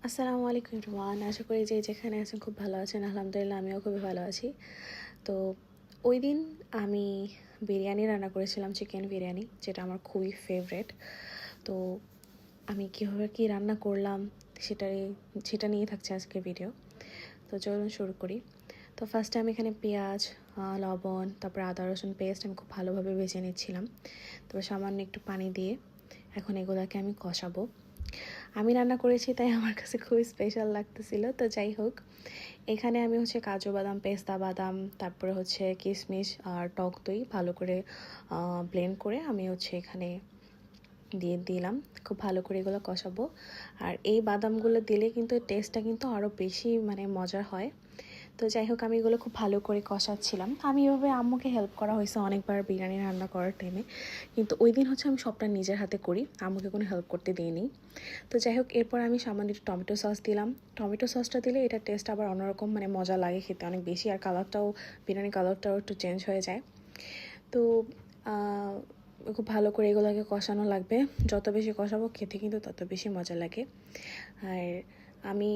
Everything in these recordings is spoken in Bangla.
আসসালামু আলাইকুম এভরিওয়ান। আশা করি যে যেখানে আছেন খুব ভালো আছেন। আলহামদুলিল্লাহ আমিও খুবই ভালো আছি। তো ওই দিন আমি বিরিয়ানি রান্না করেছিলাম, চিকেন বিরিয়ানি, যেটা আমার খুবই ফেভারেট। তো আমি কীভাবে কী রান্না করলাম সেটা নিয়ে থাকছে আজকের ভিডিও। তো চলুন শুরু করি। তো ফার্স্টে আমি এখানে পেঁয়াজ, লবণ, তারপর আদা রসুন পেস্ট আমি খুব ভালোভাবে ভেজে নিচ্ছিলাম। তারপর সামান্য একটু পানি দিয়ে এখন এগুলোকে আমি কষাবো। আমি রান্না করেছি তাই আমার কাছে খুবই স্পেশাল লাগতেছিল। তো যাই হোক, এখানে আমি কাজু বাদাম, পেস্তা বাদাম, তারপরে কিশমিশ আর টক দই ভালো করে ব্লেন্ড করে আমি এখানে দিয়ে দিলাম। খুব ভালো করে এগুলো কষাবো। আর এই বাদামগুলো দিলে কিন্তু টেস্টটা কিন্তু আরও বেশি মজার হয়। তো যাই হোক, আমি এগুলো খুব ভালো করে কষাচ্ছিলাম। আমি এভাবে আম্মুকে হেল্প করা হয়েছে অনেকবার বিরিয়ানি রান্না করার টাইমে, কিন্তু ওই দিন আমি সবটা নিজের হাতে করি, আম্মুকে কোনো হেল্প করতে দিইনি। তো যাই হোক, এরপর আমি সামান্য একটু টমেটো সস দিলাম। টমেটো সসটা দিলে এটা টেস্ট আবার অন্যরকম মজা লাগে খেতে অনেক বেশি, আর বিরিয়ানি কালারটাও একটু চেঞ্জ হয়ে যায়। তো খুব ভালো করে এগুলোকে কষানো লাগবে। যত বেশি কষাবো খেতে কিন্তু তত বেশি মজা লাগে। আর আমি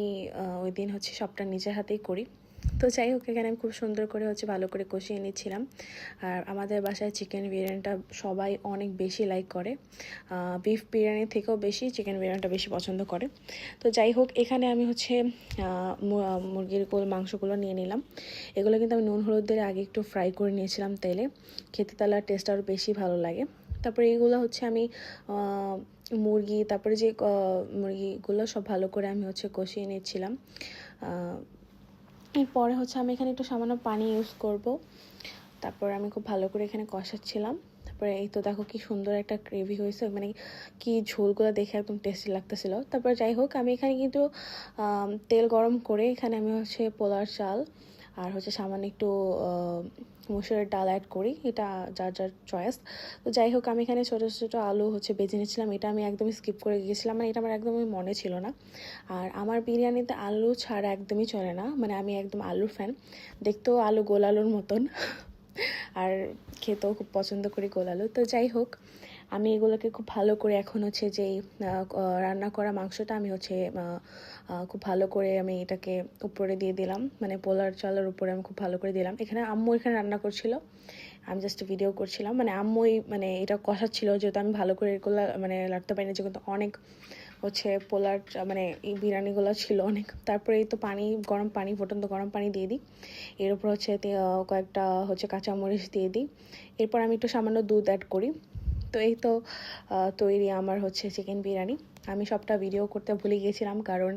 ওই দিন সবটা নিজের হাতেই করি। তো যাই হোক, এখানে আমি খুব সুন্দর করে ভালো করে কষিয়ে নিচ্ছিলাম। আর আমাদের বাসায় চিকেন বিরিয়ানিটা সবাই অনেক বেশি লাইক করে, বিফ বিরিয়ানি থেকেও বেশি চিকেন বিরিয়ানিটা বেশি পছন্দ করে। তো যাই হোক, এখানে আমি মুরগির মাংসগুলো নিয়ে নিলাম। এগুলো কিন্তু আমি নুন হলুদ দিয়ে আগে একটু ফ্রাই করে নিয়েছিলাম তেলে, খেতে তাহলে টেস্ট আরও বেশি ভালো লাগে। তারপরে এগুলো আমি তারপরে যে মুরগিগুলো সব ভালো করে আমি কষিয়ে নিচ্ছিলাম। এরপরে আমি এখানে একটু সামান্য পানি ইউজ করব। তারপর আমি খুব ভালো করে এখানে কষাচ্ছিলাম। তারপরে এই তো দেখো কি সুন্দর একটা গ্রেভি হয়েছে, কি ঝোলগুলো দেখে একদম টেস্টি লাগতেছিল। তারপর যাই হোক, আমি এখানে কিন্তু তেল গরম করে এখানে আমি পোলার চাল আর সামান্য একটু মুসুরের ডাল অ্যাড করি, এটা যার যার চয়েস। তো যাই হোক, আমি এখানে ছোটো ছোটো আলু বেজে নিয়েছিলাম। এটা আমি একদমই স্কিপ করে গিয়েছিলাম, এটা আমার একদমই মনে ছিল না। আর আমার বিরিয়ানিতে আলু ছাড়া একদমই চলে না, আমি একদম আলুর ফ্যান। দেখতেও আলু গোল আলুর মতন, আর খেতেও খুব পছন্দ করি গোল আলু। তো যাই হোক, আমি এগুলোকে খুব ভালো করে এখন যেই রান্না করা মাংসটা আমি খুব ভালো করে আমি এটাকে উপরে দিয়ে দিলাম, পোলার চালের উপরে আমি খুব ভালো করে দিলাম। এখানে আম্মু এখানে রান্না করছিল, আমি জাস্ট ভিডিও করছিলাম। আম্মুই এটা কষাচ্ছিল, যেহেতু আমি ভালো করে এগুলো লাড়তে পারিনি, যেহেতু অনেক পোলার এই বিরিয়ানিগুলো ছিল অনেক। তারপরে এই তো গরম পানি, ফুটন্ত গরম পানি দিয়ে দিই। এর উপর কয়েকটা কাঁচামরিচ দিয়ে দিই। এরপর আমি একটু সামান্য দুধ অ্যাড করি। তো এই তো তৈরি আমার চিকেন বিরিয়ানি। আমি সবটা ভিডিও করতে ভুলে গিয়েছিলাম, কারণ